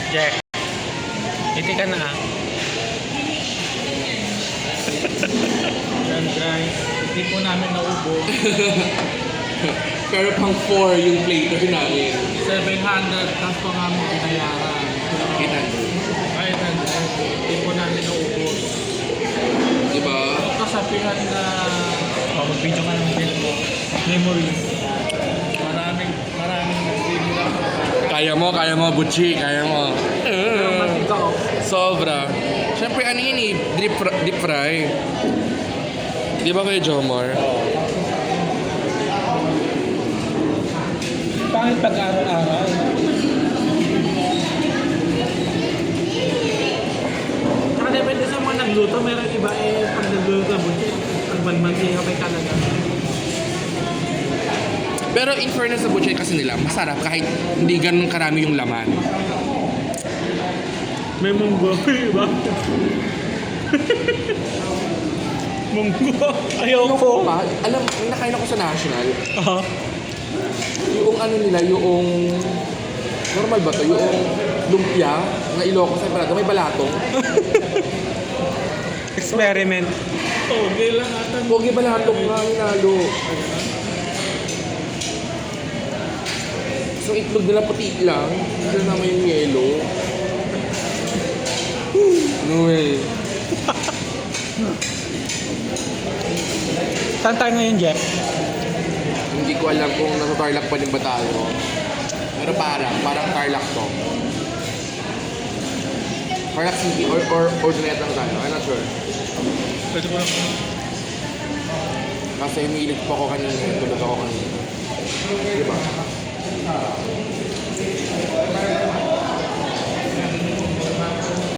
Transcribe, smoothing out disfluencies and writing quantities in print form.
Jack. Iti ka na ah. Yan guys, hindi po namin naubos. Pero pang 4 yung plater namin. 700, tapos po namin binayaran. 800. Ay, hindi po namin naubos. Diba? Kasapihan na Oh, mag-video ka ng film mo. Memory. maraming nagbibigay. Kaya mo, Butchie. Kaya mo. Pero matigaw. Sobra. Siyempre, ano yun eh, deep fry. Di ba kayo, Jomar? Pangit pag-araw-araw. Saka depende sa mga nagluto, meron iba pag nagluto ka buti, pag manmantika may talaga. Pero in fairness sa Butchie kasi nila, masarap kahit hindi ganun karami yung laman. May munggo, iba? Munggo. Ayoko. Alam, may nakain ako sa National. Aha. Yung ano nila, yung... Normal ba to? Yung lumpia na Ilocos ay Parado, may balatong. Experiment. Okay lang ata. Pogi balatong nga hinalo. So itlog nila puti lang, hindi naman yung yelo. No way. Saan tayo ngayon, Jeff? Hindi ko alam kung nasa Tarlac pa din ba tayo. Pero parang Tarlac to. Tarlac City or Ordinate lang tayo. I'm not sure. Pwede ko lang. Kasi umilig po ako kanina, tulog ako kanina. Diba?